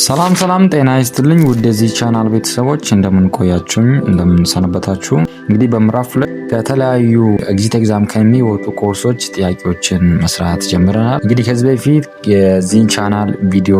ሰላም ጤና ይስጥልኝ ውድ የዚህ ቻናል ቤተሰቦች እንደምን ቆያችሁኝ እንደምን ሰነበታችሁ። እንግዲህ በምዕራፍ ላይ ከተለያዩ ኤግዚት ኤግዛም ከሚወጡ ኮርሶች ጥያቄዎችን መስራት ጀምረናል። እንግዲህ ከዚህ በፊት የዚህን ቻናል ቪዲዮ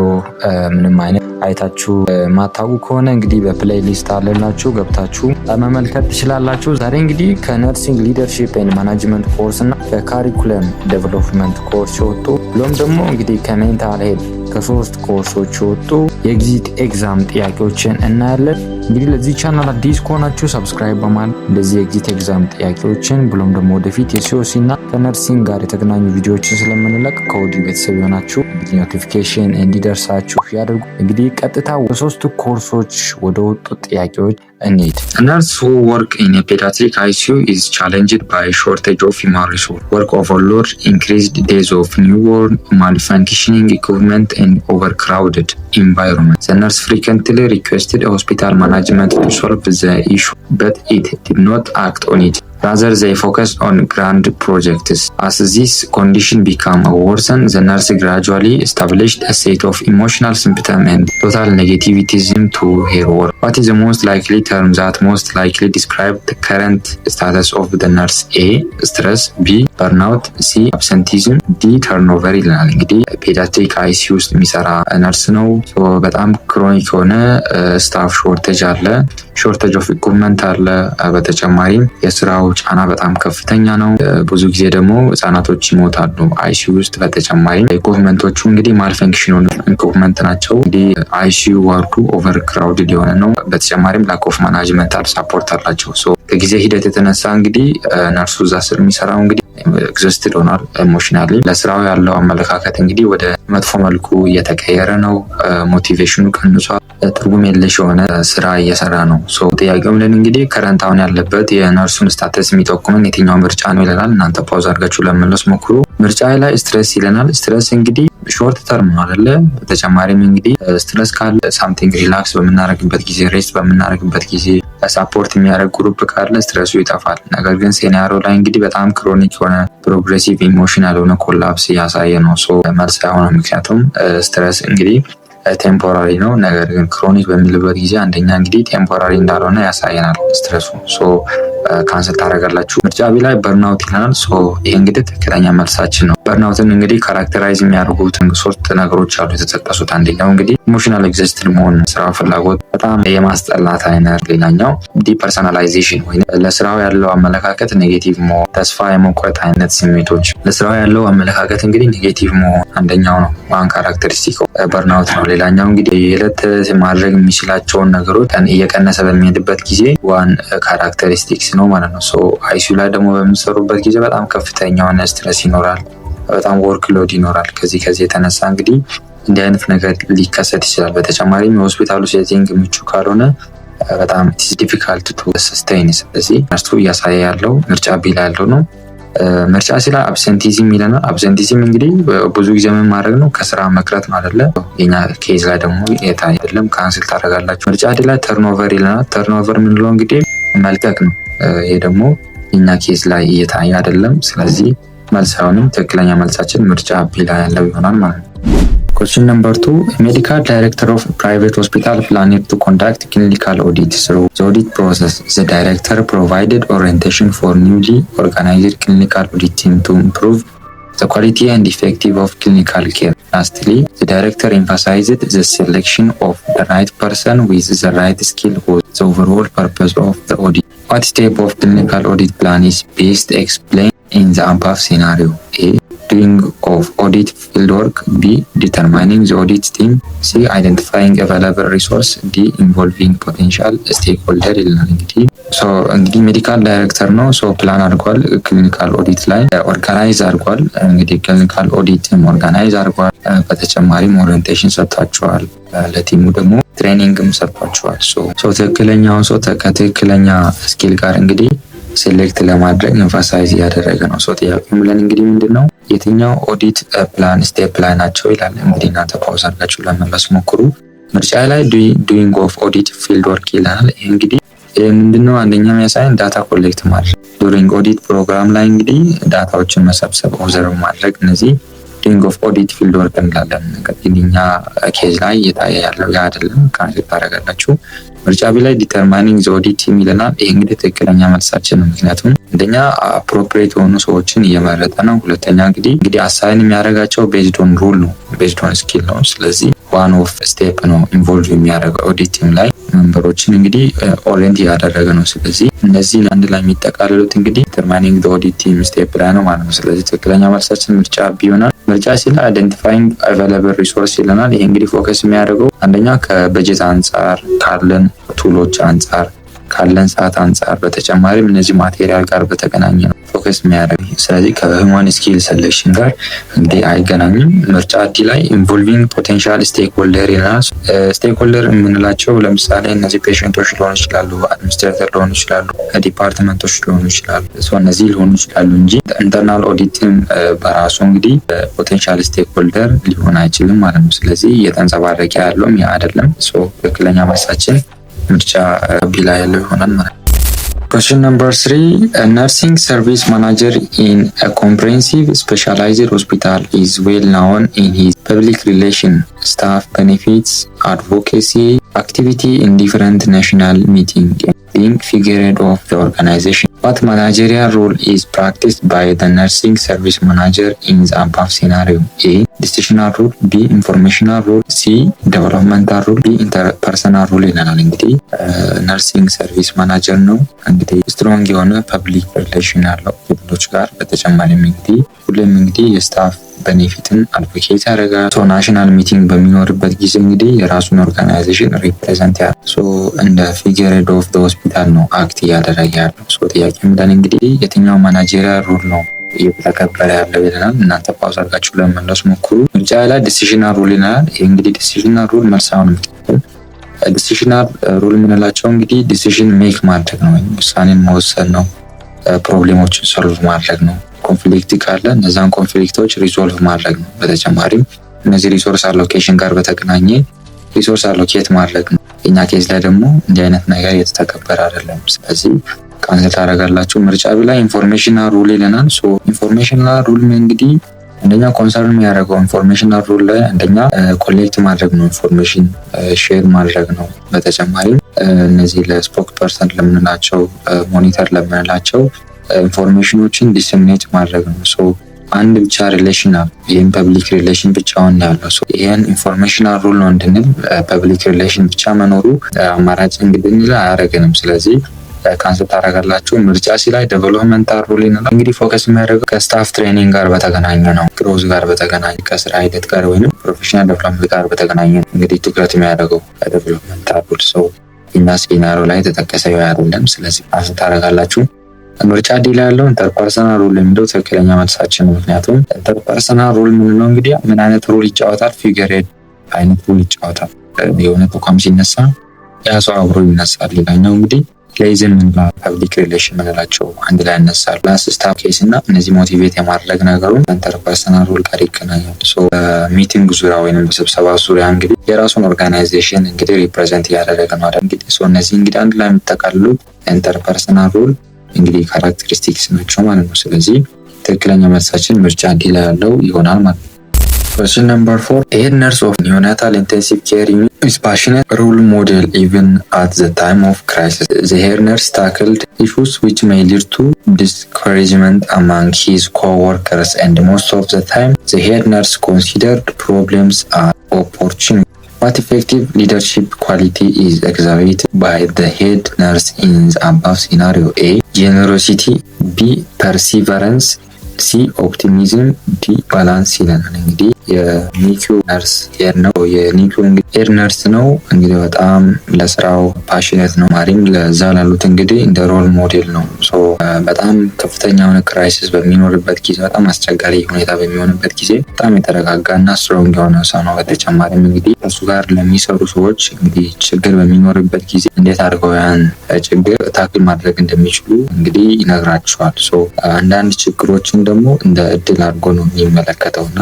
ምንም አይነት አይታችሁ ማታውቁ ከሆነ እንግዲህ በፕሌይሊስት አለላችሁ ገብታችሁ መመልከት ትችላላችሁ። ዛሬ እንግዲህ ከነርሲንግ ሊደርሺፕ ኤንድ ማናጅመንት ኮርስ እና ከካሪኩለም ዴቨሎፕመንት ኮርስ የወጡ ብሎም ደግሞ እንግዲህ ከሜንታል ሄልዝ ከሶስት ኮርሶች የወጡ የኤግዚት ኤግዛም ጥያቄዎችን እናያለን። እንግዲህ ለዚህ ቻናል አዲስ ከሆናችሁ ሰብስክራይብ በማድረግ እንደዚህ የኤግዚት ኤግዛም ጥያቄዎችን ብሎም ደግሞ ወደፊት የሲኦሲ እና ከነርሲንግ ጋር የተገናኙ ቪዲዮዎችን ስለምንለቅ ከወዲሁ ቤተሰብ የሆናችሁ ኖቲፊኬሽን እንዲደርሳችሁ ያደርጉ። እንግዲህ ቀጥታ በሶስቱ ኮርሶች ወደ ወጡ ጥያቄዎች እንሂድ። ነርስ who work in a pediatric ICU is challenged by shortage of human resource, work overload, increased days of newborn, malfunctioning equipment and overcrowded environment. The nurse frequently requested hospital management to solve the issue, but it did not act on it. Rather, they focused on grand projects. As this condition became worsened, the nurse gradually established a state of emotional symptom and total negativism to her work. What is the most likely term that most likely describe the current status of the nurse? A. Stress, B. Burnout, C. Absenteeism, D. Turnover ይላል። እንግዲህ ፔዲያትሪክ አይሲ ውስጥ የሚሰራ ነርስ ነው። በጣም ክሮኒክ የሆነ ስታፍ ሾርቴጅ አለ፣ ሾርቴጅ ኦፍ ኢኩፕመንት አለ። በተጨማሪም የስራው ጫና በጣም ከፍተኛ ነው። ብዙ ጊዜ ደግሞ ህጻናቶች ይሞታሉ አይሲዩ ውስጥ። በተጨማሪም ኢኩፕመንቶቹ እንግዲህ ማልፈንክሽን የሆኑ ኢኩፕመንት ናቸው። እንግዲህ አይሲዩ ዋርዱ ኦቨር ክራውድድ የሆነ ነው። በተጨማሪም ላክ ኦፍ ማናጅመንታል ሳፖርት አላቸው። ከጊዜ ሂደት የተነሳ እንግዲህ ነርሱ እዛ ስር የሚሰራው እንግዲህ ኤግዞስትድ ሆኗል ኢሞሽናሊ። ለስራው ያለው አመለካከት እንግዲህ ወደ መጥፎ መልኩ እየተቀየረ ነው። ሞቲቬሽኑ ቀንሷል። ትርጉም የለሽ የሆነ ስራ እየሰራ ነው። ጥያቄው ምንድን እንግዲህ ከረንት አሁን ያለበት የነርሱን ስታተስ የሚጠቁመን የትኛው ምርጫ ነው ይለናል። እናንተ ፓውዝ አድርጋችሁ ለመመለስ ሞክሩ። ምርጫ ላይ ስትሬስ ይለናል። ስትሬስ እንግዲህ ሾርት ተርም ነው አይደለ? በተጨማሪም እንግዲህ ስትሬስ ካለ ሳምቲንግ ሪላክስ በምናደርግበት ጊዜ፣ ሬስት በምናደርግበት ጊዜ ሳፖርት የሚያደርግ ግሩፕ ካለ ስትሬሱ ይጠፋል። ነገር ግን ሴናሪዮ ላይ እንግዲህ በጣም ክሮኒክ የሆነ ፕሮግሬሲቭ ኢሞሽናል የሆነ ኮላፕስ እያሳየ ነው። መልስ አይሆንም። ምክንያቱም ስትሬስ እንግዲህ ቴምፖራሪ ነው። ነገር ግን ክሮኒክ በሚልበት ጊዜ አንደኛ እንግዲህ ቴምፖራሪ እንዳልሆነ ያሳየናል ስትሬሱ። ካንሰል ታደርጋላችሁ። ምርጫ ቢ ላይ በርናውት ይለናል። ይህ እንግዲህ ትክክለኛ መልሳችን ነው። በርናውትን እንግዲህ ካራክተራይዝ የሚያደርጉት ሶስት ነገሮች አሉ የተጠቀሱት። አንደኛው እንግዲህ ኢሞሽናል ኤግዞስትድ መሆን፣ ስራ ፍላጎት በጣም የማስጠላት አይነት። ሌላኛው ዲፐርሰናላይዜሽን ወይም ለስራው ያለው አመለካከት ኔጌቲቭ መሆን፣ ተስፋ የመቁረጥ አይነት ስሜቶች። ለስራው ያለው አመለካከት እንግዲህ ኔጌቲቭ መሆን አንደኛው ነው፣ ዋን ካራክተሪስቲክ በርናውት ነው። ሌላኛው እንግዲህ የዕለት ማድረግ የሚችላቸውን ነገሮች እየቀነሰ በሚሄድበት ጊዜ ዋን ካራክተሪስቲክስ ነው ማለት ነው። አይሲዩ ላይ ደግሞ በምንሰሩበት ጊዜ በጣም ከፍተኛ የሆነ ስትረስ ይኖራል፣ በጣም ወርክ ሎድ ይኖራል። ከዚህ የተነሳ እንግዲህ እንዲህ አይነት ነገር ሊከሰት ይችላል። በተጨማሪም የሆስፒታሉ ሴቲንግ ምቹ ካልሆነ በጣም ዲፊካልት ቱ ሰስቴይን። ስለዚህ ነርሱ እያሳየ ያለው ምርጫ ቢ ላይ ያለው ነው። ምርጫ ሲላ አብሰንቲዝም ይለናል። አብሰንቲዝም እንግዲህ ብዙ ጊዜ ምን ማድረግ ነው? ከስራ መቅረት ነው አይደለ? የኛ ኬዝ ላይ ደግሞ የታየ አይደለም፣ ካንስል ታደርጋላችሁ። ምርጫ ዲ ላይ ተርኖቨር ይለናል። ተርኖቨር ምንለው እንግዲህ መልቀቅ ነው። ይሄ ደግሞ የኛ ኬዝ ላይ እየታየ አይደለም። ስለዚህ መልስ አይሆንም። ትክክለኛ መልሳችን ምርጫ ቢ ላይ ያለው ይሆናል ማለት ነው። Question number 2. Medical director of private hospital planned to conduct clinical audit. Through the audit process, the director provided orientation for newly organized clinical audit team to improve the quality and effectiveness of clinical care. Lastly, the director emphasized the selection of the right person with the right skill was the overall purpose of the audit. What step of clinical audit plan is best explained in the above scenario? A. Doing of audit fieldwork. B. Determining the audit team. C. Identifying available resource. D. Involving potential stakeholder ይላል። እንግዲህ ሜዲካል ዳይሬክተር ነው። ፕላን አድርጓል፣ ክሊኒካል ኦዲት ላይ ኦርጋናይዝ አድርጓል። እንግዲህ ክሊኒካል ኦዲትም ኦርጋናይዝ አድርጓል። በተጨማሪም ኦሪየንቴሽን ሰጥቷቸዋል፣ ለቲሙ ደግሞ ትሬኒንግም ሰጥቷቸዋል። ትክክለኛውን ሰው ከትክክለኛ ስኪል ጋር እንግዲህ ሴሌክት ለማድረግ ኤምፋሳይዝ እያደረገ ነው። ጥያቄው ብለን እንግዲህ ምንድነው የትኛው ኦዲት ፕላን ስቴፕ ላይ ናቸው ይላል። እንግዲህ እናንተ ፓውዝ አድርጋችሁ ለመመለስ ሞክሩ። ምርጫ ላይ ዱይንግ ኦፍ ኦዲት ፊልድ ወርክ ይላል። ይሄ እንግዲህ ምንድነው አንደኛ የሚያሳየን ዳታ ኮሌክት ማድረግ ዱሪንግ ኦዲት ፕሮግራም ላይ እንግዲህ ዳታዎችን መሰብሰብ፣ ኦብዘርቭ ማድረግ፣ እነዚህ ዶይንግ ኦፍ ኦዲት ፊልድ ወርክ እንላለን። እንግዲህ እኛ ኬዝ ላይ እየታየ ያለው ያ አይደለም። ካንሰል ታደርጋላችሁ። ምርጫ ቢ ላይ ዲተርማይኒንግ ዘ ኦዲት ቲም ይለናል። ይሄ እንግዲህ ትክክለኛ መልሳችን ነው። ምክንያቱም አንደኛ አፕሮፕሪየት የሆኑ ሰዎችን እየመረጠ ነው። ሁለተኛ እንግዲህ አሳይን የሚያደርጋቸው ቤዝድ ኦን ሩል ነው፣ ቤዝድ ኦን ስኪል ነው። ስለዚህ ዋን ኦፍ ስቴፕ ነው ኢንቮልቭ የሚያደርገው ኦዲት ቲም ላይ መንበሮችን እንግዲህ ኦሪየንት እያደረገ ነው። ስለዚህ እነዚህን አንድ ላይ የሚጠቃልሉት እንግዲህ ዲተርማይኒንግ ዘ ኦዲት ቲም ስቴፕ ላይ ነው ማለት ነው። ስለዚህ ትክክለኛ መልሳችን ምርጫ ቢ ይሆናል። ምርጫ ሲ ላይ አይደንቲፋይንግ አቬለብል ሪሶርስ ይለናል። ይሄ እንግዲህ ፎከስ የሚያደርገው አንደኛ ከበጀት አንጻር ካለን ቱሎች አንጻር ካለን ሰዓት አንጻር በተጨማሪም እነዚህ ማቴሪያል ጋር በተገናኘ ነው ፎከስ የሚያደርግ። ስለዚህ ከሂውማን ስኪል ሴሌክሽን ጋር እንግዲህ አይገናኝም። ምርጫ ዲ ላይ ኢንቮልቪንግ ፖቴንሻል ስቴክሆልደር ይለናል። ስቴክሆልደር የምንላቸው ለምሳሌ እነዚህ ፔሽንቶች ሊሆኑ ይችላሉ፣ አድሚኒስትሬተር ሊሆኑ ይችላሉ፣ ዲፓርትመንቶች ሊሆኑ ይችላሉ። እነዚህ ሊሆኑ ይችላሉ እንጂ ኢንተርናል ኦዲትም በራሱ እንግዲህ ፖቴንሻል ስቴክሆልደር ሊሆን አይችልም ማለት ነው። ስለዚህ እየተንጸባረቀ ያለውም ያ አይደለም። ትክክለኛ መልሳችን ምርጫ ቢ ላይ ያለው ይሆናል ማለት ነው። Question number 3. A nursing service manager in a comprehensive specialized hospital is well known in his public relation, staff benefits, advocacy, activity in different national meetings, being figurehead of the organization. What managerial role is practiced by the nursing service manager in the above scenario? A. Decisional role, B. Informational role, C. Developmental role, D. Interpersonal role ይለናል። እንግዲህ ነርሲንግ ሰርቪስ ማናጀር ነው። እንግዲህ ስትሮንግ የሆነ ፐብሊክ ሪሌሽን ያለው ክፍሎች ጋር በተጨማሪም እንግዲህ ሁሌም እንግዲህ የስታፍ ቤኔፊትን አድቮኬት ያደርጋል። ናሽናል ሚቲንግ በሚኖርበት ጊዜ እንግዲህ የራሱን ኦርጋናይዜሽን ሪፕሬዘንት ያደርጋል። እንደ ፊገርሄድ ኦፍ ዘ ሆስፒታል ነው አክት እያደረገ ያለው። ጥያቄ ምንድን እንግዲህ የትኛው ማናጀሪያል ሩል ነው እየተከበረ ያለው ይለናል። እናንተ ፓውዝ አድርጋችሁ ለመመለስ ሞክሩ። ምርጫ ላይ ዲሲዥናል ሩል ይለናል። ይህ እንግዲህ ዲሲዥናል ሩል መልሳውን ምትል ዲሲዥናል ሩል የምንላቸው እንግዲህ ዲሲዥን ሜክ ማድረግ ነው፣ ወይም ውሳኔን መወሰን ነው፣ ፕሮብሌሞችን ሶልቭ ማድረግ ነው። ኮንፍሊክት ካለ እነዛን ኮንፍሊክቶች ሪዞልቭ ማድረግ ነው። በተጨማሪም እነዚህ ሪሶርስ አሎኬሽን ጋር በተገናኘ ሪሶርስ አሎኬት ማድረግ ነው። የኛ ኬዝ ላይ ደግሞ እንዲህ አይነት ነገር የተተከበረ አይደለም። ስለዚህ ካንሰል ታደርጋላችሁ። ምርጫ ቢ ላይ ኢንፎርሜሽናል ሩል ይለናል። ኢንፎርሜሽናል ሩል እንግዲህ አንደኛ ኮንሰርን የሚያደርገው ኢንፎርሜሽናል ሩል ላይ አንደኛ ኮሌክት ማድረግ ነው፣ ኢንፎርሜሽን ሼር ማድረግ ነው። በተጨማሪም እነዚህ ለስፖክ ፐርሰን ለምንላቸው ሞኒተር ለምንላቸው ኢንፎርሜሽኖችን ዲሰሚኔት ማድረግ ነው። አንድ ብቻ ሪሌሽን አለ፣ ይህም ፐብሊክ ሪሌሽን ብቻውን ያለው ይህን ኢንፎርሜሽናል ሩል ነው እንድንል ፐብሊክ ሪሌሽን ብቻ መኖሩ አማራጭ እንግዲህ አያደርገንም። ስለዚህ ካንሰል ታደርጋላችሁ። ምርጫ ሲ ላይ ዴቨሎፕመንታል ሩል ይላል። እንግዲህ ፎከስ የሚያደርገው ከስታፍ ትሬኒንግ ጋር በተገናኘ ነው፣ ግሮዝ ጋር በተገናኘ ከስራ ሂደት ጋር ወይም ፕሮፌሽናል ዴቨሎፕመንት ጋር በተገናኘ ነው እንግዲህ ትኩረት የሚያደርገው ዴቨሎፕመንታል ሩል። እኛ ሲናሪዮ ላይ ተጠቀሰ አይደለም። ስለዚህ ካንሰል ታደርጋላችሁ። ምርጫ ዲ ላይ ያለው ኢንተርፐርሰናል ሩል የሚለው ትክክለኛ መልሳችን ነው። ምክንያቱም ኢንተርፐርሰናል ሩል የምንለው እንግዲህ ምን አይነት ሩል ይጫወታል? ፊገርሄድ አይነት ሩል ይጫወታል። የሆነ ተቋም ሲነሳ ያ ሰው አብሮ ይነሳል። ሌላኛው እንግዲህ ሌዝም እና ፐብሊክ ሪሌሽን የምንላቸው አንድ ላይ ያነሳል። ፕላስ ስታፍ ኬስ እና እነዚህ ሞቲቬት የማድረግ ነገሩን ኢንተርፐርሰናል ሩል ጋር ይገናኛል። በሚቲንግ ዙሪያ ወይም በስብሰባ ዙሪያ እንግዲህ የራሱን ኦርጋናይዜሽን እንግዲህ ሪፕሬዘንት እያደረገ ነው አይደል? እንግዲህ እነዚህ እንግዲህ አንድ ላይ የሚጠቃልሉት ኢንተርፐርሰናል ሩል እንግዲህ ካራክተሪስቲክስ ናቸው ማለት ነው። ስለዚህ ትክክለኛ መልሳችን ምርጫ ዲ ላይ ያለው ይሆናል ማለት ነው። Question number 4. A head nurse of neonatal intensive care unit is passionate role model even at the time of crisis. The head nurse tackled issues which may lead to discouragement among his co-workers, and most of the time the head nurse considered problems as opportunities. What effective leadership quality is exhibited by the head nurse in the above scenario? A. Generosity, B. Perseverance, C. ኦፕቲሚዝም፣ ዲ ባላንስ ይለናል። እንግዲህ የኒኪዩ ነርስ ሄድ ነው። የኒኪዩ ሄድ ነርስ ነው እንግዲህ በጣም ለስራው ፓሽኔት ነው። ማሪም ለዛ ላሉት እንግዲህ እንደ ሮል ሞዴል ነው። በጣም ከፍተኛ የሆነ ክራይሲስ በሚኖርበት ጊዜ፣ በጣም አስቸጋሪ ሁኔታ በሚሆንበት ጊዜ በጣም የተረጋጋና ስትሮንግ የሆነ ሰው ነው። በተጨማሪም እንግዲህ ከሱ ጋር ለሚሰሩ ሰዎች እንግዲህ ችግር በሚኖርበት ጊዜ እንዴት አድርገው ያን ችግር ታክል ማድረግ እንደሚችሉ እንግዲህ ይነግራቸዋል። አንዳንድ ችግሮችን ደግሞ እንደ እድል አድርጎ ነው የሚመለከተውና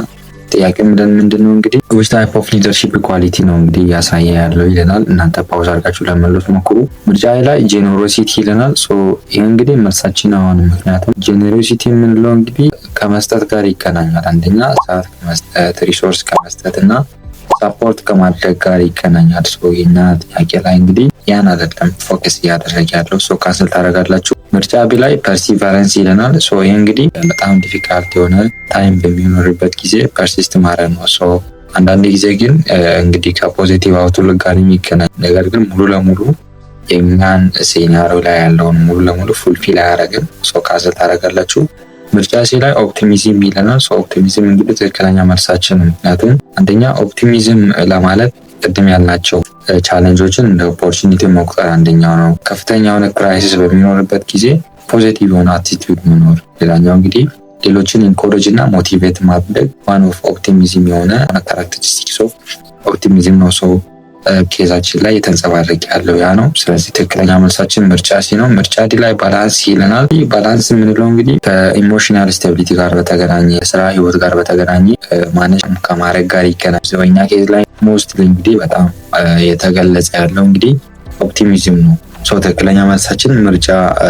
ጥያቄው ምንድነው እንግዲህ which type of leadership quality ነው እንግዲህ ያሳየ ያለው ይለናል። እናንተ ፓውዝ አድርጋችሁ ለመለስ ሞክሩ። ምርጫ ላይ ጄኔሮሲቲ ይለናል። ሶ ይሄ እንግዲህ መልሳችን አሁን ምክንያቱም ጄኔሮሲቲ የምንለው እንግዲህ ከመስጠት ጋር ይገናኛል። አንደኛ ሰዓት ከመስጠት ሪሶርስ ከመስጠት እና ሰፖርት ከማድረግ ጋር ይገናኛል። ሶ የኛ ጥያቄ ላይ እንግዲህ ያን አይደለም ፎከስ እያደረገ ያለው። ሶ ካንሰል ታደርጋላችሁ። ምርጫ ቢ ላይ ፐርሲቨረንስ ይለናል። ሶ ይሄ እንግዲህ በጣም ዲፊካልት የሆነ ታይም በሚኖርበት ጊዜ ፐርሲስት ማድረግ ነው። ሶ አንዳንድ ጊዜ ግን እንግዲህ ከፖዚቲቭ አውትሉክ ጋር የሚገናኝ ነገር ግን ሙሉ ለሙሉ የኛን ሴናሪዮ ላይ ያለውን ሙሉ ለሙሉ ፉልፊል አያደርግም። ሶ ካንሰል ታደርጋላችሁ። ምርጫ ሲ ላይ ኦፕቲሚዝም ይለናል። ሶ ኦፕቲሚዝም እንግዲህ ትክክለኛ መልሳችን ነው። ምክንያቱም አንደኛ ኦፕቲሚዝም ለማለት ቅድም ያልናቸው ቻሌንጆችን እንደ ኦፖርቹኒቲ መቁጠር አንደኛው ነው። ከፍተኛ የሆነ ክራይሲስ በሚኖርበት ጊዜ ፖዚቲቭ የሆነ አቲቲዩድ መኖር ሌላኛው እንግዲህ ሌሎችን ኢንኮሬጅ እና ሞቲቬት ማድረግ ዋን ኦፍ ኦፕቲሚዝም የሆነ ካራክተሪስቲክስ ኦፍ ኦፕቲሚዝም ነው። ሶ ኬዛችን ላይ የተንጸባረቀ ያለው ያ ነው። ስለዚህ ትክክለኛ መልሳችን ምርጫ ሲ ነው። ምርጫ ዲ ላይ ባላንስ ይለናል። ባላንስ የምንለው እንግዲህ ከኢሞሽናል ስታቢሊቲ ጋር በተገናኘ ስራ ህይወት ጋር በተገናኘ ማኔጅ ከማድረግ ጋር ይገናኛል። በእኛ ኬዝ ላይ ሞስትሊ እንግዲህ በጣም የተገለጸ ያለው እንግዲህ ኦፕቲሚዝም ነው። ሶ ትክክለኛ መልሳችን ምርጫ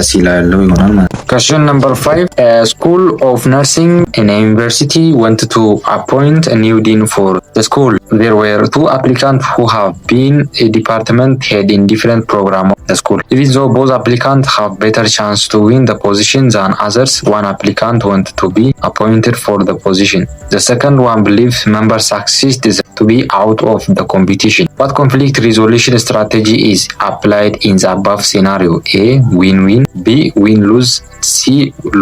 ሲ ላይ ያለው ይሆናል ማለት ነው። Question number 5. A school of nursing in a university wanted to appoint a new dean for the school. There were 2 applicants who have been a department head in different programs of the school. Even though both applicants have better chance to win the position than others, one applicant wanted to be appointed for the position. The second one believes members' success is to be out of the competition. What conflict resolution strategy is applied in the above scenario? A. Win-win. B. Win-lose. C.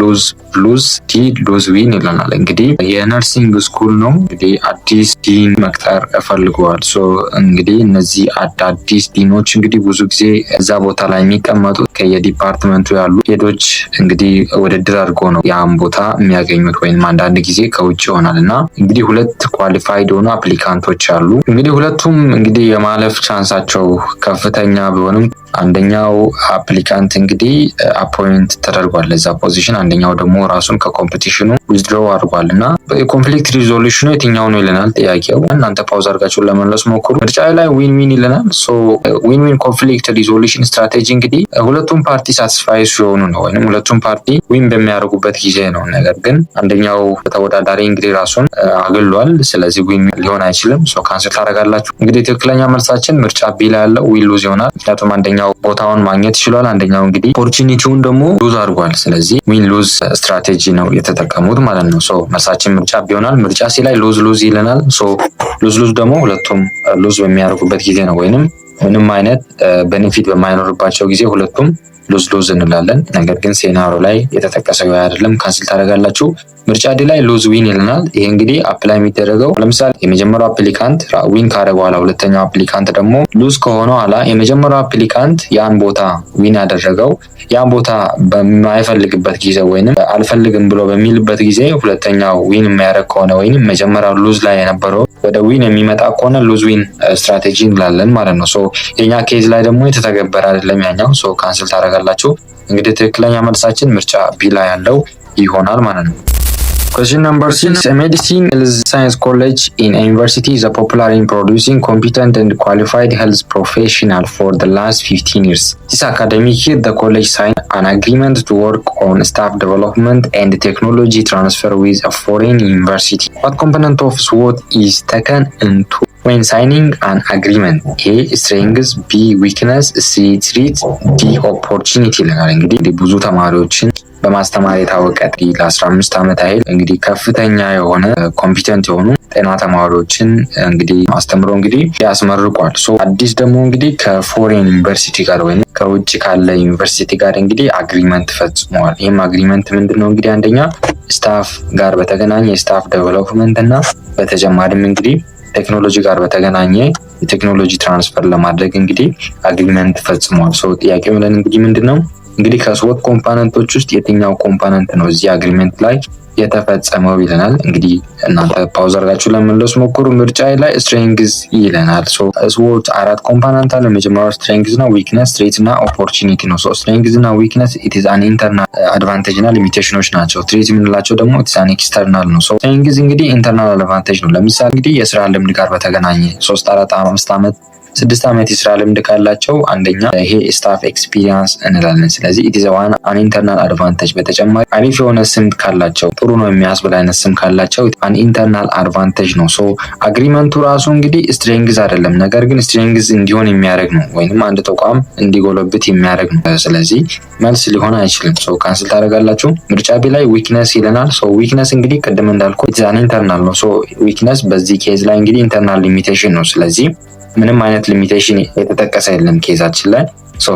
Lose-lose. D. Lose-win ይለናል። እንግዲህ የነርሲንግ ስኩል ነው እንግዲህ አዲስ ዲን መቅጠር ፈልገዋል። ሶ እንግዲህ እነዚህ አዳዲስ ዲኖች እንግዲህ ብዙ ጊዜ እዛ ቦታ ላይ የሚቀመጡት ከየዲፓርትመንቱ ያሉ ሄዶች እንግዲህ ውድድር አድርጎ ነው ያን ቦታ የሚያገኙት ወይም አንዳንድ ጊዜ ከውጭ ይሆናል እና እንግዲህ 2 ኳሊፋይድ ሆኑ አፕሊካንቶች አሉ። እንግዲህ ሁለቱም እንግዲህ የማለፍ ቻንሳቸው ከፍተኛ ቢሆንም አንደኛው አፕሊካንት እንግዲህ አፖይንት ተደርጓል ለዛ ፖዚሽን፣ አንደኛው ደግሞ ራሱን ከኮምፒቲሽኑ ዊዝድሮው አድርጓል እና የኮንፍሊክት ሪዞሉሽኑ የትኛው ነው ይለናል ጥያቄው። እናንተ ፓውዝ አድርጋችሁ ለመለስ ሞክሩ። ምርጫ ላይ ዊን ዊን ይለናል። ሶ ዊን ዊን ኮንፍሊክት ሪዞሉሽን ስትራቴጂ እንግዲህ ሁለቱም ፓርቲ ሳቲስፋይ ሲሆኑ ነው ወይንም ሁለቱም ፓርቲ ዊን በሚያደርጉበት ጊዜ ነው። ነገር ግን አንደኛው ተወዳዳሪ እንግዲህ ራሱን አግሏል። ስለዚህ ዊን ሊሆን አይችልም። ሶ ካንሰል ታደርጋላችሁ። እንግዲህ ትክክለኛ መልሳችን ምርጫ ቢ ላይ ያለው ዊን ሉዝ ይሆናል። ምክንያቱም አንደኛው ቦታውን ማግኘት ይችላል፣ አንደኛው እንግዲህ ኦፖርቹኒቲውን ደግሞ ሉዝ አድርጓል። ስለዚህ ዊን ሉዝ ስትራቴጂ ነው የተጠቀሙት ማለት ነው። ሶ መልሳችን ምርጫ ቢ ይሆናል። ምርጫ ሲ ላይ ሉዝ ሉዝ ይለናል። ሶ ሉዝ ሉዝ ደግሞ ሁለቱም ሉዝ በሚያደርጉበት ጊዜ ነው ወይንም ምንም አይነት ቤኔፊት በማይኖርባቸው ጊዜ ሁለቱም ሉዝ ሉዝ እንላለን። ነገር ግን ሴናሪዮ ላይ የተጠቀሰው አይደለም። ካንስል ታደርጋላችሁ። ምርጫ ዲ ላይ ሉዝ ዊን ይለናል። ይሄ እንግዲህ አፕላይ የሚደረገው ለምሳሌ የመጀመሪያው አፕሊካንት ዊን ካደረገ በኋላ ሁለተኛው አፕሊካንት ደግሞ ሉዝ ከሆነ ኋላ የመጀመሪያው አፕሊካንት ያን ቦታ ዊን ያደረገው ያን ቦታ በማይፈልግበት ጊዜ ወይንም አልፈልግም ብሎ በሚልበት ጊዜ ሁለተኛው ዊን የሚያደርግ ከሆነ ወይንም መጀመሪያው ሉዝ ላይ የነበረው ወደ ዊን የሚመጣ ከሆነ ሉዝ ዊን ስትራቴጂ እንላለን ማለት ነው። ሶ የኛ ኬዝ ላይ ደግሞ የተተገበረ አይደለም ያኛው። ሶ ካንስል ታደርጋላችሁ። እንግዲህ ትክክለኛ መልሳችን ምርጫ ቢ ላይ ያለው ይሆናል ማለት ነው። Question number 6. A medicine science college in a university is popular in producing competent and qualified health professionals for the last 15 years. This academic year, the college signed an agreement to work on staff development and technology transfer with a foreign university. What component of SWOT is taken into when signing an agreement? A. Strengths. B. Weakness. C. Threats. D. Opportunity ይለናል። እንግዲህ ብዙ ተማሪዎችን በማስተማር የታወቀ ለ15 ዓመት ያህል እንግዲህ ከፍተኛ የሆነ ኮምፒተንት የሆኑ ጤና ተማሪዎችን እንግዲህ አስተምሮ እንግዲህ ያስመርቋል። ሶ አዲስ ደግሞ እንግዲህ ከፎሬን ዩኒቨርሲቲ ጋር ወይም ከውጭ ካለ ዩኒቨርሲቲ ጋር እንግዲህ አግሪመንት ፈጽመዋል። ይህም አግሪመንት ምንድነው እንግዲህ አንደኛ ስታፍ ጋር በተገናኘ የስታፍ ዴቨሎፕመንት እና በተጨማሪም እንግዲህ ቴክኖሎጂ ጋር በተገናኘ የቴክኖሎጂ ትራንስፈር ለማድረግ እንግዲህ አግሪመንት ፈጽመዋል። ሶ ጥያቄው ምን እንግዲህ ምንድነው እንግዲህ ከሶስት ኮምፖነንቶች ውስጥ የትኛው ኮምፖነንት ነው እዚህ አግሪመንት ላይ የተፈጸመው ይለናል። እንግዲህ እናንተ ፓውዝ አድርጋችሁ ለመመለስ ሞክሩ። ምርጫ ላይ ስትሬንግዝ ይለናል። ስዎት አራት ኮምፖነንት አለ። መጀመሪያው ስትሬንግዝ ነው፣ ዊክነስ፣ ትሬት እና ኦፖርቹኒቲ ነው። ስትሬንግዝ እና ዊክነስ ኢት ኢዝ አን ኢንተርናል አድቫንቴጅ እና ሊሚቴሽኖች ናቸው። ትሬት የምንላቸው ደግሞ ኢት ኢዝ አን ኤክስተርናል ነው። ስትሬንግዝ እንግዲህ ኢንተርናል አድቫንቴጅ ነው። ለምሳሌ እንግዲህ የስራ ልምድ ጋር በተገናኘ 3 4 5 ዓመት 6 ዓመት የስራ ልምድ ካላቸው አንደኛ ይሄ ስታፍ ኤክስፒሪየንስ እንላለን። ስለዚህ ኢት ኢዝ ዋን አን ኢንተርናል አድቫንቴጅ። በተጨማሪ አሪፍ የሆነ ስም ካላቸው ጥሩ ነው የሚያስብል አይነት ስም ካላቸው አን ኢንተርናል አድቫንቴጅ ነው። አግሪመንቱ ራሱ እንግዲህ ስትሬንግዝ አይደለም፣ ነገር ግን ስትሬንግዝ እንዲሆን የሚያደርግ ነው፣ ወይንም አንድ ተቋም እንዲጎለብት የሚያደርግ ነው። ስለዚህ መልስ ሊሆን አይችልም። ካንስል ታደርጋላችሁ። ምርጫ ቢ ላይ ዊክነስ ይለናል። ዊክነስ እንግዲህ ቅድም እንዳልኩ ኢት ኢዝ አን ኢንተርናል ነው። ዊክነስ በዚህ ኬዝ ላይ እንግዲህ ኢንተርናል ሊሚቴሽን ነው። ስለዚህ ምንም አይነት ሊሚቴሽን የተጠቀሰ የለም ኬዛችን ላይ።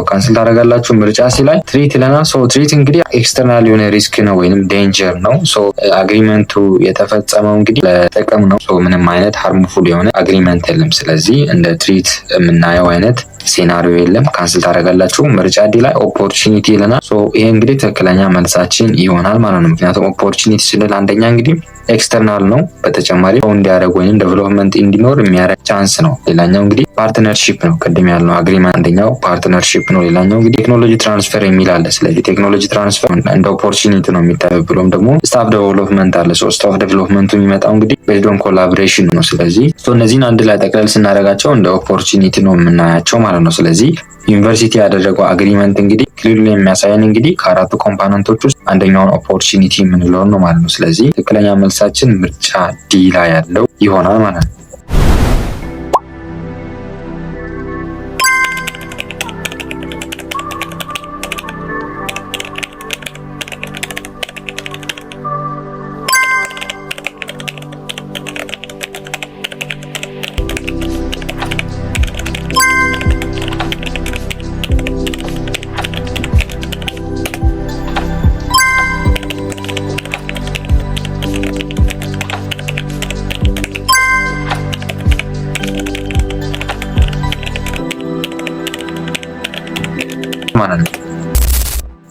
ካንስል ታደርጋላችሁ። ምርጫ ሲ ላይ ትሪት ይለናል። ትሪት እንግዲህ ኤክስተርናል የሆነ ሪስክ ነው ወይንም ዴንጀር ነው። አግሪመንቱ የተፈጸመው እንግዲህ ለጥቅም ነው። ምንም አይነት ሃርምፉል የሆነ አግሪመንት የለም። ስለዚህ እንደ ትሪት የምናየው አይነት ሴናሪዮ የለም። ካንስል ታደርጋላችሁ። ምርጫ ዲ ላይ ኦፖርቹኒቲ ይለናል። ይሄ እንግዲህ ትክክለኛ መልሳችን ይሆናል ማለት ነው። ምክንያቱም ኦፖርቹኒቲ ስንል አንደኛ እንግዲህ ኤክስተርናል ነው፣ በተጨማሪ ሰው እንዲያደርግ ወይም ዴቨሎፕመንት እንዲኖር የሚያደርግ ቻንስ ነው። ሌላኛው እንግዲህ ፓርትነርሺፕ ነው። ቅድም ያልነው አግሪመንት አንደኛው ፓርትነርሺፕ ነው። ሌላኛው እንግዲህ ቴክኖሎጂ ትራንስፈር የሚል አለ። ስለዚህ ቴክኖሎጂ ትራንስፈር እንደ ኦፖርቹኒቲ ነው የሚታየው። ብሎም ደግሞ ስታፍ ዴቨሎፕመንት አለ። ስታፍ ዴቨሎፕመንቱ የሚመጣው እንግዲህ ቤዝድ ኦን ኮላቦሬሽን ነው። ስለዚህ እነዚህን አንድ ላይ ጠቅለል ስናደርጋቸው እንደ ኦፖርቹኒቲ ነው የምናያቸው ማለት ነው። ስለዚህ ዩኒቨርሲቲ ያደረገው አግሪመንት እንግዲህ ክሊርሊ የሚያሳየን እንግዲህ ከአራቱ ኮምፖነንቶች ውስጥ አንደኛውን ኦፖርቹኒቲ የምንለውን ነው ማለት ነው። ስለዚህ ትክክለኛ መልሳችን ምርጫ ዲ ላይ ያለው ይሆናል ማለት ነው።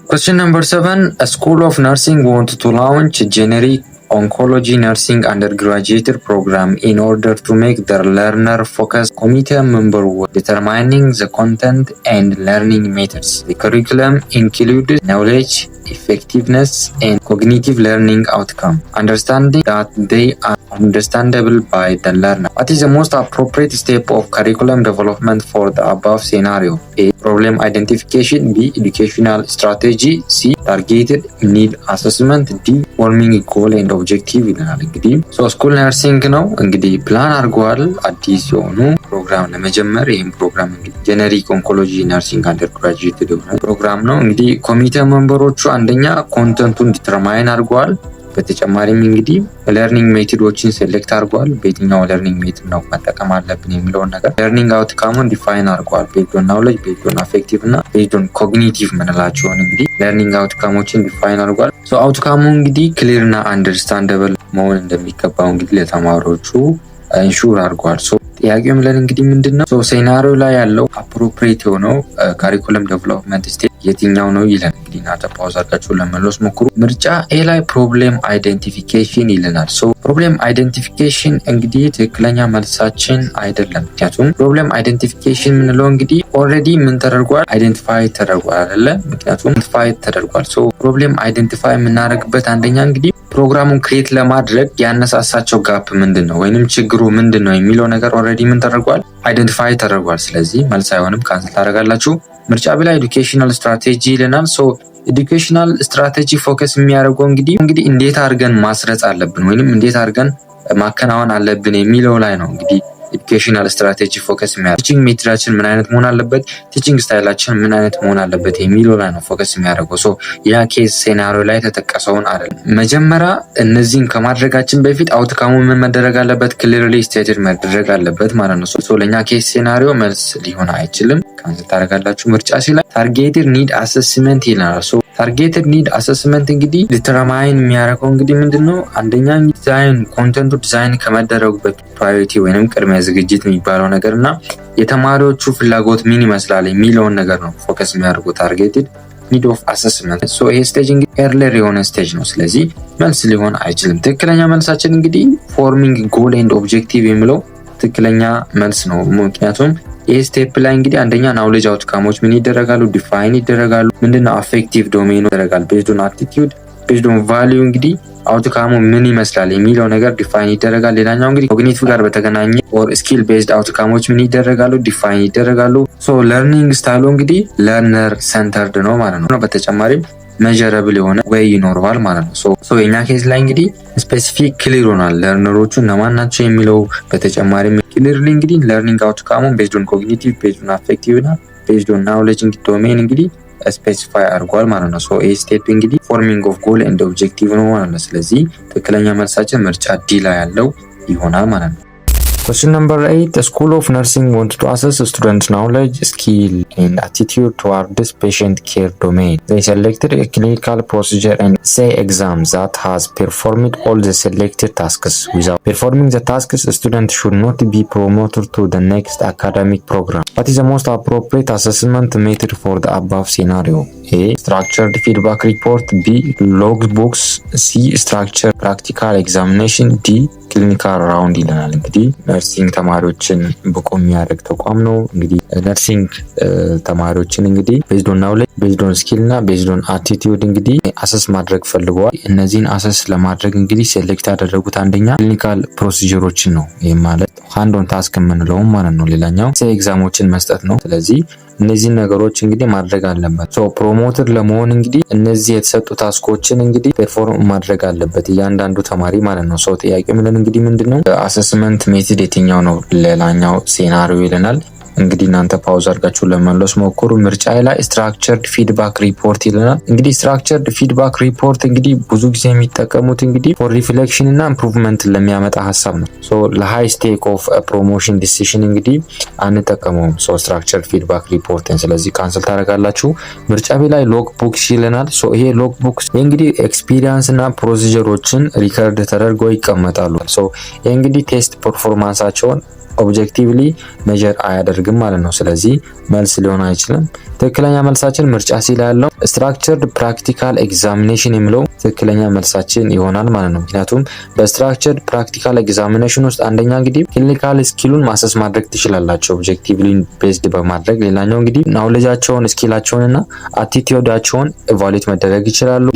Question number 7. A school of nursing wanted to launch a generic oncology nursing undergraduate program. In order to make their learner focus, committee member were determining the content and learning methods. The curriculum included knowledge, effectiveness, and cognitive learning outcome. Understanding that they are understandable by the learner. What is the most appropriate step of curriculum development for the above scenario? A. Problem identification. B. Educational strategy. C. Targeted need assessment. D. Forming goal and objective ይለናል። እንግዲህ ስኩል ነርሲንግ ነው እንግዲህ ፕላን አድርገዋል አዲስ የሆኑ ፕሮግራም ለመጀመር። ይህም ፕሮግራም እንግዲህ ጄኔሪክ ኦንኮሎጂ ነርሲንግ አንደርግራጁዌት የሆነ ፕሮግራም ነው። እንግዲህ ኮሚቴ ሜምበሮቹ አንደኛ ኮንተንቱን ዲተርማይን አድርገዋል። በተጨማሪም እንግዲህ ለርኒንግ ሜቶዶችን ሴሌክት አድርጓል። በየትኛው ለርኒንግ ሜቶድ ነው መጠቀም አለብን የሚለውን ነገር ለርኒንግ አውትካሙን ዲፋይን አድርጓል። ቤዝድ ኦን ናውሌጅ፣ ቤዝድ ኦን አፌክቲቭ እና ቤዝድ ኦን ኮግኒቲቭ ምንላቸውን እንግዲህ ለርኒንግ አውትካሞችን ዲፋይን አድርጓል። አውትካሙ እንግዲህ ክሊር እና አንደርስታንደብል መሆን እንደሚገባው እንግዲህ ለተማሪዎቹ ኢንሹር አድርጓል። ጥያቄው ምለን እንግዲህ ምንድነው ሴናሪዮ ላይ ያለው አፕሮፕሪየት የሆነው ካሪኩለም ዴቨሎፕመንት ስቴፕ የትኛው ነው ይለን። እንግዲህ እናንተ ፓውዝ አድርጋችሁ ለመለስ ሞክሩ። ምርጫ ኤ ላይ ፕሮብሌም አይደንቲፊኬሽን ይለናል። ፕሮብሌም አይደንቲፊኬሽን እንግዲህ ትክክለኛ መልሳችን አይደለም። ምክንያቱም ፕሮብሌም አይደንቲፊኬሽን የምንለው እንግዲህ ኦልሬዲ ምን ተደርጓል? አይደንቲፋይ ተደርጓል አይደለ? ምክንያቱም አይደንቲፋይ ተደርጓል። ፕሮብሌም አይደንቲፋይ የምናደርግበት አንደኛ እንግዲህ ፕሮግራሙን ክሬት ለማድረግ ያነሳሳቸው ጋፕ ምንድን ነው ወይንም ችግሩ ምንድን ነው የሚለው ነገር ኦልሬዲ ምን ተደርጓል? አይደንቲፋይ ተደርጓል። ስለዚህ መልስ አይሆንም፣ ካንስል ታደርጋላችሁ። ምርጫ ቢ ላይ ኤዱኬሽናል ስትራቴጂ ይለናል። ኤዱኬሽናል ስትራቴጂ ፎከስ የሚያደርገው እንግዲህ እንዴት አድርገን ማስረጽ አለብን ወይንም እንዴት አድርገን ማከናወን አለብን የሚለው ላይ ነው። እንግዲህ ኤዱኬሽናል ስትራቴጂ ፎከስ የሚያደርገው ቲቺንግ ሜትዳችን ምን አይነት መሆን አለበት፣ ቲቺንግ ስታይላችን ምን አይነት መሆን አለበት የሚለው ላይ ነው ፎከስ የሚያደርገው። ያ ኬዝ ሴናሪዮ ላይ ተጠቀሰውን አይደለም። መጀመሪያ እነዚህን ከማድረጋችን በፊት አውትካሙ ምን መደረግ አለበት? ክሊርሊ ስቴትድ መደረግ አለበት ማለት ነው። ለኛ ኬዝ ሴናሪዮ መልስ ሊሆን አይችልም፣ ካንስል ታደርጋላችሁ። ምርጫ ሲ ላይ ታርጌትድ ኒድ አሰስመንት ይላል። ታርጌትድ ኒድ አሰስመንት እንግዲህ ዲተርማይን የሚያደርገው እንግዲህ ምንድነው? አንደኛ ዲዛይን ኮንተንቱ ዲዛይን ከመደረጉ በፊት ፕራዮሪቲ ወይንም ቅድሚያ ዝግጅት የሚባለው ነገር እና የተማሪዎቹ ፍላጎት ምን ይመስላል የሚለውን ነገር ነው ፎከስ የሚያደርጉ ታርጌትድ። ኒድ ኦፍ አሰስመንት። ሶ ይሄ ስቴጅ እንግዲህ ኤርለር የሆነ ስቴጅ ነው። ስለዚህ መልስ ሊሆን አይችልም። ትክክለኛ መልሳችን እንግዲህ ፎርሚንግ ጎል ኤንድ ኦብጀክቲቭ የሚለው ትክክለኛ መልስ ነው። ምክንያቱም ይህ ስቴፕ ላይ እንግዲህ አንደኛ ናውሌጅ አውትካሞች ምን ይደረጋሉ? ዲፋይን ይደረጋሉ። ምንድነው አፌክቲቭ ዶሜኑ ይደረጋል። ቤዝድ ኦን አቲቲዩድ፣ ቤዝድ ኦን ቫልዩ እንግዲህ አውትካሙ ምን ይመስላል የሚለው ነገር ዲፋይን ይደረጋል። ሌላኛው እንግዲህ ኮግኒቲቭ ጋር በተገናኘ ኦር ስኪል ቤዝድ አውትካሞች ምን ይደረጋሉ? ዲፋይን ይደረጋሉ። ሶ ለርኒንግ ስታይሉ እንግዲህ ለርነር ሰንተርድ ነው ማለት ነው። በተጨማሪም ሜዠረብል የሆነ ወይ ይኖረዋል ማለት ነው። ሶ የኛ ኬዝ ላይ እንግዲህ ስፔሲፊክ ክሊር ሆናል ለርነሮቹ እነማን ናቸው የሚለው። በተጨማሪም ክሊርሊ እንግዲህ ለርኒንግ አውትካሙ ቤዝድ ኦን ኮግኒቲቭ፣ ቤዝድ ኦን አፌክቲቭ እና ቤዝድ ኦን ናውሌጅ ዶሜን እንግዲህ ስፔሲፋይ አድርጓል ማለት ነው። ሶ ይህ ስቴፕ እንግዲህ ፎርሚንግ ኦፍ ጎል ኤንድ ኦብጀክቲቭ ነው ማለት ነው። ስለዚህ ትክክለኛ መልሳችን ምርጫ ዲ ላይ ያለው ይሆናል ማለት ነው። Question number 8. The School of Nursing wants to assess students' knowledge, skill, and attitude toward this patient care domain. They selected a clinical procedure and essay exam that has performed all the selected tasks. Without performing the tasks, a student should not be promoted to the next academic program. What is the most appropriate assessment method for the above scenario? A. Structured feedback report. B. Logbooks. C. Structured practical examination. D. ክሊኒካል ራውንድ ይለናል። እንግዲህ ነርሲንግ ተማሪዎችን ብቁ የሚያደርግ ተቋም ነው። እንግዲህ ነርሲንግ ተማሪዎችን እንግዲህ ቤዝድ ኦን ናውሌጅ፣ ቤዝድ ኦን ስኪል እና ቤዝድ ኦን አቲቲዩድ እንግዲህ አሰስ ማድረግ ፈልገዋል። እነዚህን አሰስ ለማድረግ እንግዲህ ሴሌክት ያደረጉት አንደኛ ክሊኒካል ፕሮሲጀሮችን ነው። ይህ ማለት ሃንድ ኦን ታስክ የምንለውም ማለት ነው። ሌላኛው ኤግዛሞችን መስጠት ነው። ስለዚህ እነዚህን ነገሮች እንግዲህ ማድረግ አለበት። ሶ ፕሮሞተር ለመሆን እንግዲህ እነዚህ የተሰጡ ታስኮችን እንግዲህ ፐርፎርም ማድረግ አለበት እያንዳንዱ ተማሪ ማለት ነው። ሶ ጥያቄ ምንድን እንግዲህ ምንድነው አሰስመንት ሜቶድ የትኛው ነው? ሌላኛው ሴናሪዮ ይለናል። እንግዲህ እናንተ ፓውዝ አድርጋችሁ ለመመለስ ሞክሩ። ምርጫ ላይ ስትራክቸርድ ፊድባክ ሪፖርት ይለናል። እንግዲህ ስትራክቸርድ ፊድባክ ሪፖርት እንግዲህ ብዙ ጊዜ የሚጠቀሙት እንግዲህ ፎር ሪፍሌክሽን እና ኢምፕሩቭመንት ለሚያመጣ ሀሳብ ነው። ሶ ለሃይ ስቴክ ኦፍ ፕሮሞሽን ዲሲሽን እንግዲህ አንጠቀመውም ሶ ስትራክቸርድ ፊድባክ ሪፖርትን። ስለዚህ ካንሰል ታደርጋላችሁ። ምርጫ ላይ ሎግ ቡክስ ይለናል። ሶ ይሄ ሎግ ቡክስ እንግዲህ ኤክስፒሪየንስ እና ፕሮሲጀሮችን ሪከርድ ተደርገው ይቀመጣሉ። ሶ ይሄ እንግዲህ ቴስት ፐርፎርማንሳቸውን ኦብጀክቲቭሊ ሜጀር አያደርግም ማለት ነው። ስለዚህ መልስ ሊሆን አይችልም። ትክክለኛ መልሳችን ምርጫ ሲ ላይ ያለው ስትራክቸርድ ፕራክቲካል ኤግዛሚኔሽን የሚለው ትክክለኛ መልሳችን ይሆናል ማለት ነው። ምክንያቱም በስትራክቸርድ ፕራክቲካል ኤግዛሚኔሽን ውስጥ አንደኛ እንግዲህ ክሊኒካል ስኪሉን ማሰስ ማድረግ ትችላላችሁ ኦብጀክቲቭሊ ቤዝድ በማድረግ። ሌላኛው እንግዲህ ናውሌጃቸውን ስኪላቸውን እና አቲቲዩዳቸውን ኢቫሉዌት መደረግ ይችላሉ።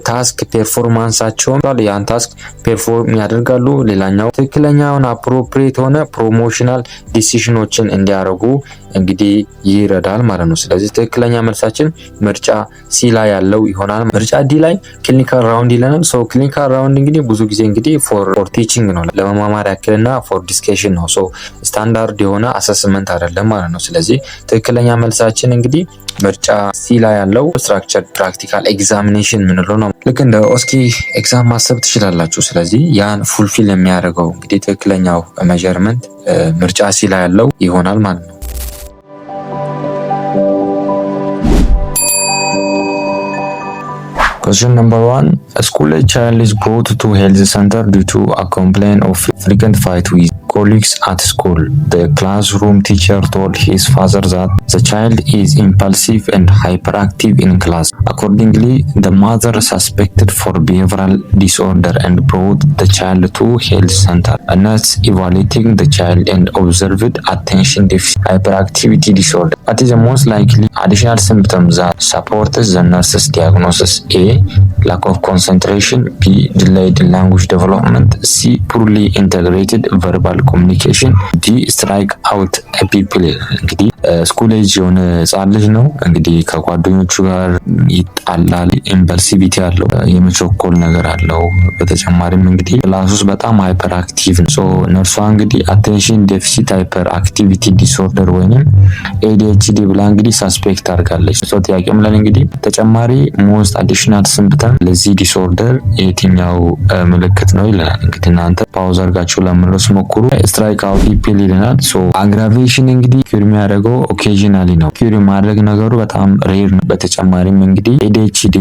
ታስክ ፐርፎርማንሳቸውን ያን ታስክ ፐርፎርም ያደርጋሉ። ሌላኛው ትክክለኛውን አፕሮፕሪየት ሆነ ፕሮሞሽናል ዲሲሽኖችን እንዲያደርጉ እንግዲህ ይረዳል ማለት ነው። ስለዚህ ትክክለኛ መልሳችን ምርጫ ሲ ላይ ያለው ይሆናል። ምርጫ ዲ ላይ ክሊኒካል ራውንድ ይለናል። ሶ ክሊኒካል ራውንድ እንግዲህ ብዙ ጊዜ እንግዲህ ፎር ቲቺንግ ነው፣ ለመማማር ያክልና ፎር ዲስከሽን ነው። ሶ ስታንዳርድ የሆነ አሰስመንት አይደለም ማለት ነው። ስለዚህ ትክክለኛ መልሳችን እንግዲህ ምርጫ ሲ ላይ ያለው ስትራክቸርድ ፕራክቲካል ኤግዛሚኔሽን ምንለው ነው። ልክ እንደ ኦስኪ ኤግዛም ማሰብ ትችላላችሁ። ስለዚህ ያን ፉልፊል የሚያደርገው እንግዲህ ትክክለኛው ሜዠርመንት ምርጫ ሲ ላይ ያለው ይሆናል ማለት ነው። Question number 1. A school-age child is brought to health center due to a complaint of frequent fight with colleagues at school. The classroom teacher told his father that the child is impulsive and hyperactive in class. Accordingly, the mother suspected for behavioral disorder and brought the child to health center. A nurse evaluating the child and observed attention deficit hyperactivity disorder. What is the most likely additional symptoms that supports the nurse's diagnosis? A. Lack of concentration. B. Delayed language development. C. Poorly integrated verbal communication. D. Strike out people. እንግዲህ ስኩል ኤጅ የሆነ ህጻን ልጅ ነው። እንግዲህ ከጓደኞቹ ጋር ይጣላል። ኢምፐልሲቪቲ አለው፣ የመቸኮል ነገር አለው። በተጨማሪም እንግዲህ ክላስ ውስጥ በጣም ሃይፐር አክቲቭ ነው። ሶ ነርሷ እንግዲህ አቴንሽን ዴፊሲት ሃይፐር አክቲቪቲ ዲስኦርደር ወይንም ADHD ብላ እንግዲህ ሳስፔክት አድርጋለች። ሶ ጥያቄ ምለን እንግዲህ ተጨማሪ ሞስት አዲሽናል ሲምፕተም ለዚህ ዲስኦርደር የትኛው ምልክት ነው ይለናል። እንግዲህ እናንተ ፓውዝ አድርጋችሁ ለመመለስ ሞክሩ። ስትራይክ አውት ፒፕል ይለናል። ሶ አግራቬሽን እንግዲህ ኪር የሚያደርገው ኦኬዥናሊ ነው። ኪር ማድረግ ነገሩ በጣም ሬር ነው። በተጨማሪም እንግዲህ ADHD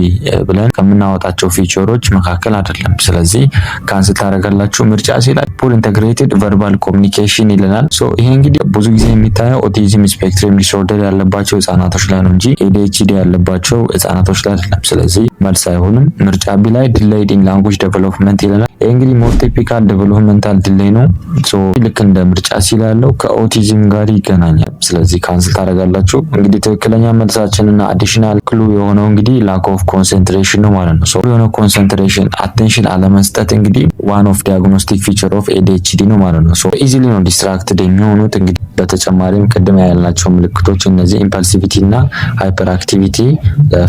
ብለን ከምናወጣቸው ፊቸሮች መካከል አይደለም። ስለዚህ ካንስል ታደርጋላችሁ። ምርጫ ሲላይ ፉል ኢንተግሬትድ ቨርባል ኮሚኒኬሽን ይለናል። ሶ ይሄ እንግዲህ ብዙ ጊዜ የሚታየው ኦቲዝም ስፔክትረም ዲስኦርደር ያለባቸው ህጻናቶች ላይ ነው እንጂ ADHD ያለባቸው ህጻናቶች ላይ አይደለም። ስለዚህ መልስ አይሆንም። ምርጫ ቢ ላይ ዲሌይድ ኢን ላንጉዌጅ ዴቨሎፕመንት ይለናል። ይሄ እንግዲህ ሞር ቲፒካል ዴቨሎፕመንታል ዲሌይ ነው። ሶ ልክ እንደ ምርጫ ሲ ያለው ከኦቲዝም ጋር ይገናኛል። ስለዚህ ካንስል ታደርጋላችሁ። እንግዲህ ትክክለኛ መልሳችንና አዲሽናል ክሉ የሆነው እንግዲህ ላክ ኦፍ ኮንሰንትሬሽን ነው ማለት ነው። ሶ የሆነ ኮንሰንትሬሽን አቴንሽን አለመስጠት እንግዲህ ዋን ኦፍ ዲያግኖስቲክ ፊቸር ኦፍ ADHD ነው ማለት ነው። ሶ ኢዚሊ ነው ዲስትራክትድ የሚሆኑት። እንግዲህ በተጨማሪም ቅድም ያልናቸው ምልክቶች እነዚህ ኢምፐልሲቪቲ እና ሃይፐር አክቲቪቲ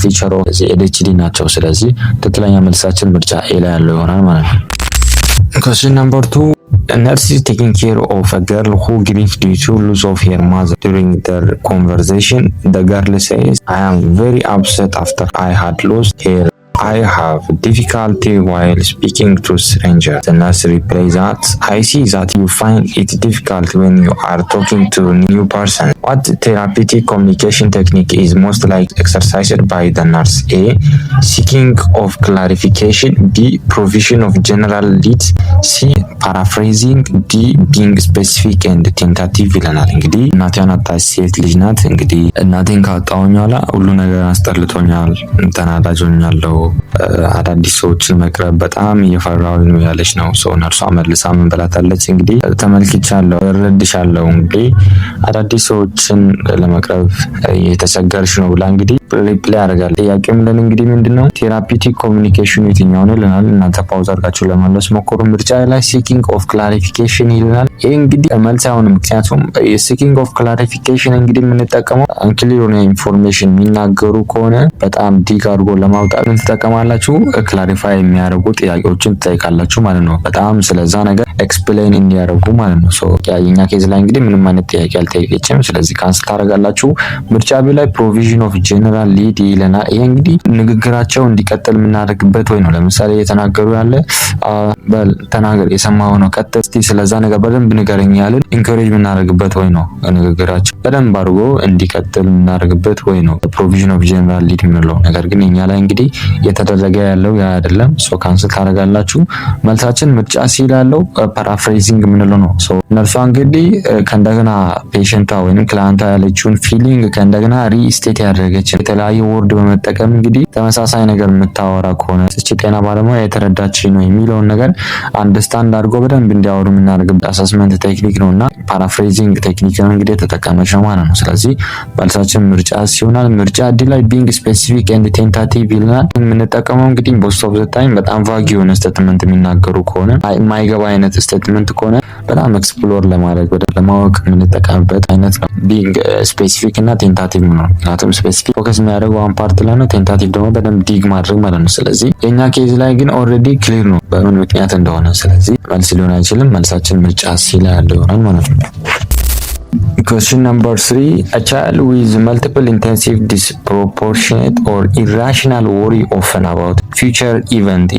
ፊቸር ኦፍ ADHD ናቸው። ስለዚህ ትክክለኛ መልሳችን ምርጫ ኤ ላይ ያለው ይሆናል ማለት ነው። Question number 2. A nurse is taking care of a girl who grieved due to loss of her mother. During their conversation, the girl says, "I am very upset after I had lost her. I have difficulty while speaking to strangers." The nurse replies that, "I see that you find it difficult when you are talking to a new person. What therapeutic communication technique is most likely exercised by the nurse? A. Seeking of clarification. B. Provision of general leads. C. Paraphrasing. D. Being specific and tentative." ይለናል። እንግዲህ እናቴን አጣች ሴት ልጅ ናት። እንግዲህ እናቴን ካጣሁኝ በኋላ ሁሉ ነገር አስጠልቶኛል፣ ተናዳጅ ሆኛለሁ፣ አዳዲስ ሰዎችን መቅረብ በጣም እየፈራሁ ነው ያለች ነው። ሰው ነርሷ መልሳ ምን ብላታለች? እንግዲህ ተመልክቻለሁ፣ እረድሻለሁ፣ እንግዲህ አዳዲስ ሰዎችን ለመቅረብ እየተቸገርሽ ነው ብላ እንግዲህ ሪፕላይ ያደርጋል። ጥያቄው ምንድነው? እንግዲህ ምንድነው ቴራፒቲክ ኮሚኒኬሽኑ የትኛው ነው ይለናል። እናንተ ፓውዝ አድርጋችሁ ለመለስ ሞክሩ። ምርጫ ላይ ሲኪንግ ኦፍ ክላሪፊኬሽን ይለናል። ይሄ እንግዲህ መልስ አይሆንም። ምክንያቱም የሲኪንግ ኦፍ ክላሪፊኬሽን እንግዲህ የምንጠቀመው አንክሊር የሆነ ኢንፎርሜሽን የሚናገሩ ከሆነ በጣም ዲግ አድርጎ ለማውጣት ምን ትጠቀማላችሁ? ክላሪፋይ የሚያደርጉ ጥያቄዎችን ትጠይቃላችሁ ማለት ነው። በጣም ስለዛ ነገር ኤክስፕሌን እንዲያደርጉ ማለት ነው። ሶ የኛ ኬዝ ላይ እንግዲህ ምንም አይነት ጥያቄ አልጠየቀችም። ስለዚህ ካንስል ታደርጋላችሁ። ምርጫ ቢ ላይ ፕሮቪዥን ኦፍ ጀነራል ሊድ ይለናል። ይሄ እንግዲህ ንግግራቸው እንዲቀጥል የምናደርግበት ወይ ነው። ለምሳሌ እየተናገሩ ያለ ተናገር፣ የሰማው ነው፣ ቀጥል፣ እስቲ ስለዛ ነገር በደንብ ንገረኝ ያለን ኢንኮሬጅ የምናደርግበት ወይ ነው። ንግግራቸው በደንብ አድርጎ እንዲቀጥል የምናደርግበት ወይ ነው ፕሮቪዥን ኦፍ ጀነራል ሊድ የምንለው። ነገር ግን እኛ ላይ እንግዲህ እየተደረገ ያለው ያ አይደለም። ሶ ካንስል ታደርጋላችሁ። መልሳችን ምርጫ ሲ ያለው ፓራፍሬዚንግ የምንለው ነው። ሶ ነርሷ እንግዲህ ከእንደገና ፔሸንቷ ወይንም ክላንቷ ያለችውን ፊሊንግ ከእንደገና ሪስቴት ያደረገች የተለያየ ወርድ በመጠቀም እንግዲህ ተመሳሳይ ነገር የምታወራ ከሆነ እቺ ጤና ባለሙያ የተረዳችኝ ነው የሚለውን ነገር አንደርስታንድ አድርጎ በደንብ እንዲያወሩ የምናደርግበት አሰስመንት ቴክኒክ ነውና ፓራፍሬዚንግ ቴክኒክ ነው እንግዲህ የተጠቀመች ነው ማለት ነው። ስለዚህ መልሳችን ምርጫ ሲሆናል። ምርጫ ዲ ላይ ቢንግ ስፔሲፊክ ኤንድ ቴንታቲቭ ይልናል። የምንጠቀመው እንግዲህ ሞስት ኦፍ ዘ ታይም በጣም ቫግ የሆነ ስቴትመንት የሚናገሩ ከሆነ የማይገባ አይነት ስቴትመንት ከሆነ በጣም ኤክስፕሎር ለማድረግ ወደ ለማወቅ የምንጠቀምበት አይነት ነው። ቢንግ ስፔሲፊክ እና ቴንታቲቭ ነው። ምክንያቱም ስፔሲፊክ ፎከስ የሚያደርገው ዋን ፓርት ላይ ነው፣ ቴንታቲቭ ደግሞ በደንብ ዲግ ማድረግ ማለት ነው። ስለዚህ የኛ ኬዝ ላይ ግን ኦልሬዲ ክሊር ነው በምን ምክንያት እንደሆነ። ስለዚህ መልስ ሊሆን አይችልም። መልሳችን ምርጫ ሲ ላይ ያለው ይሆናል ማለት ነው። Question number 3. A child with multiple intensive disproportionate or irrational worry often about future event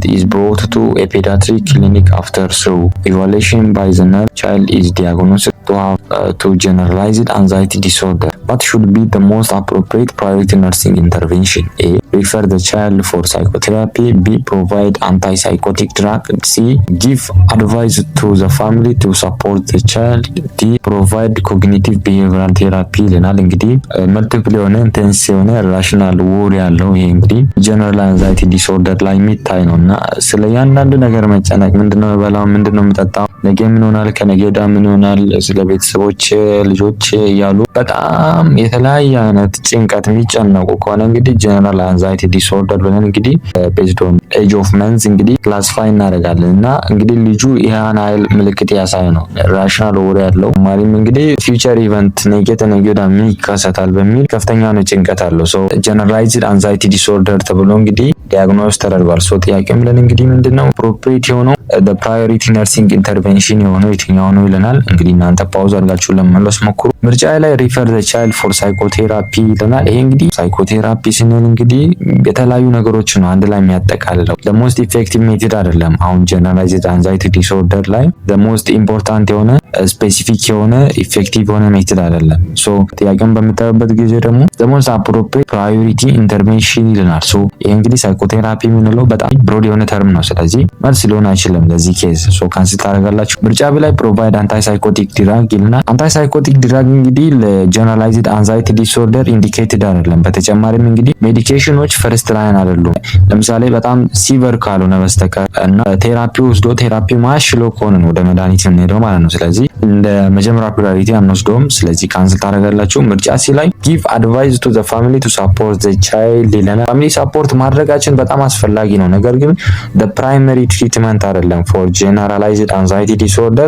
is brought to a pediatric clinic after through evaluation by the nurse. Child is diagnosed to have to generalized anxiety disorder. What should be the most appropriate priority nursing intervention? A. Refer the child for psychotherapy. B. Provide antipsychotic drug. C. Give advice to the family to support the child. D. Provide cognitive behavioral therapy ይለናል። እንግዲህ መልቲፕል የሆነ ኢንቴንስ የሆነ ራሽናል ወሪ ያለው ይሄ እንግዲህ ጀነራል አንዛይቲ ዲስኦርደር ላይ የሚታይ ነውና ስለ ያንዳንዱ ነገር መጨነቅ፣ ምንድነው የበላው፣ ምንድነው የምጠጣው፣ ነገ ምን ይሆናል፣ ከነገ ወዲያ ምን ይሆናል፣ ስለ ቤተሰቦች ልጆች እያሉ በጣም የተለያየ አይነት ጭንቀት የሚጨነቁ ከሆነ እንግዲህ ጀነራል አንዛይቲ ዲስኦርደር ብለን እንግዲህ ቤዝድ ኦን ኤጅ ኦፍ መንዝ እንግዲህ ክላሲፋይ እናደርጋለን። እና እንግዲህ ልጁ ይሄን ኃይል ምልክት ያሳይ ነው ራሽናል ወሪ ያለው ማሪም እንግዲህ ፊውቸር ኢቨንት ነገ ተነገ ወዲያ ምን ይከሰታል በሚል ከፍተኛ ነው ጭንቀት አለው። ሶ ጀነራላይዝድ አንዛይቲ ዲስኦርደር ተብሎ እንግዲህ ዲያግኖስ ተደርጓል። ሶ ጥያቄም ብለን እንግዲህ ምንድነው ፕሮፕሪቲ የሆነው ፕራዮሪቲ ነርሲንግ ኢንተርቬንሽን የሆነው የትኛው ነው ይለናል። እንግዲህ እናንተ ፓውዝ አድርጋችሁ ለመመለስ ሞክሩ። ምርጫ ላይ ሪፈር ዘ ቻይልድ ፎር ሳይኮቴራፒ ይለናል። ይሄ እንግዲህ ሳይኮቴራፒ ስንል እንግዲህ የተለያዩ ነገሮች ነው አንድ ላይ የሚያጠቃልል ያለው ሞስት ኢፌክቲቭ ሜትድ አይደለም። አሁን ጀነራላይዝድ አንዛይቲ ዲስኦርደር ላይ ሞስት ኢምፖርታንት የሆነ ስፔሲፊክ የሆነ ኢፌክቲቭ የሆነ ሜትድ አይደለም። ሶ ጥያቄውን በምታዩበት ጊዜ ደግሞ ሞስት አፕሮፕሪየት ፕራዮሪቲ ኢንተርቬንሽን ይልናል። ሶ ይሄ እንግዲህ ሳይኮቴራፒ የምንለው በጣም ብሮድ የሆነ ተርም ነው። ስለዚህ መልስ ሊሆን አይችልም ለዚህ ኬዝ። ሶ ካንስል ታደርጋላችሁ። ምርጫ ቢ ላይ ፕሮቫይድ አንታይ ሳይኮቲክ ድራግ ይልና አንታይ ሳይኮቲክ ድራግ እንግዲህ ለጀነራላይዝድ አንዛይቲ ዲስኦርደር ኢንዲኬትድ አይደለም። በተጨማሪም እንግዲህ ሜዲኬሽኖች ፈርስት ላይን አይደሉም። ለምሳሌ በጣም ሲቨር ካልሆነ በስተቀር እና ቴራፒ ወስዶ ቴራፒ ማሽሎ ከሆነ ነው ወደ መድኃኒት የምንሄደው ማለት ነው። ስለዚህ እንደ መጀመሪያ ፕራዮሪቲ አንወስደውም። ስለዚህ ካንስል ታደርጋላችሁ። ምርጫ ሲ ላይ ጊቭ አድቫይስ ቱ ዘ ፋሚሊ ቱ ሰፖርት ዘ ቻይልድ ይለናል። ፋሚሊ ሰፖርት ማድረጋችን በጣም አስፈላጊ ነው። ነገር ግን the primary treatment አይደለም for generalized anxiety disorder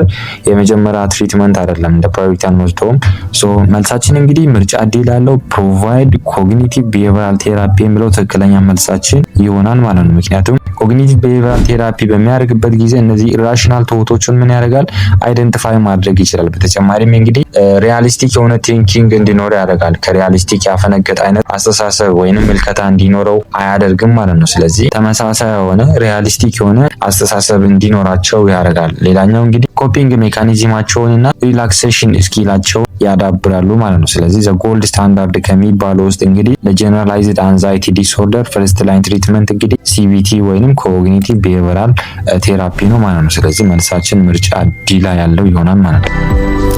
የመጀመሪያ ትሪትመንት አይደለም። እንደ ፕራዮሪቲ አንወስደውም። ሶ መልሳችን እንግዲህ ምርጫ ዲ ላለው ፕሮቫይድ ኮግኒቲቭ ቢሄቪራል ቴራፒ የሚለው ትክክለኛ መልሳችን ይሆናል ማለት ነው። ምክንያቱም ኮግኒቲቭ ቢሄቪራል ቴራፒ በሚያደርግበት ጊዜ እነዚህ ኢራሽናል ቶቶችን ምን ያደርጋል? አይደንቲፋይ ማድረግ ይችላል። በተጨማሪም እንግዲህ ሪያሊስቲክ የሆነ ቲንኪንግ እንዲኖር ያደርጋል። ከሪያሊስቲክ ያፈነገጠ አይነት አስተሳሰብ ወይንም ምልከታ እንዲኖረው አያደርግም ማለት ነው። ስለዚህ ተመሳሳይ የሆነ ሪያሊስቲክ የሆነ አስተሳሰብ እንዲኖራቸው ያደርጋል። ሌላኛው እንግዲህ ኮፒንግ ሜካኒዝማቸውንና ሪላክሴሽን ስኪላቸው ያዳብራሉ ማለት ነው። ስለዚህ ዘ ጎልድ ስታንዳርድ ከሚባለው ውስጥ እንግዲህ ለጀነራላይዝድ አንዛይቲ ዲስኦርደር ፈርስት ላይን ትሪትመንት እንግዲህ ሲቢቲ ወይንም ኮግኒቲቭ ቢሄቪራል ቴራፒ ነው ማለት ነው። ስለዚህ መልሳችን ምርጫ ዲ ላይ ያለው ይሆናል ማለት ነው።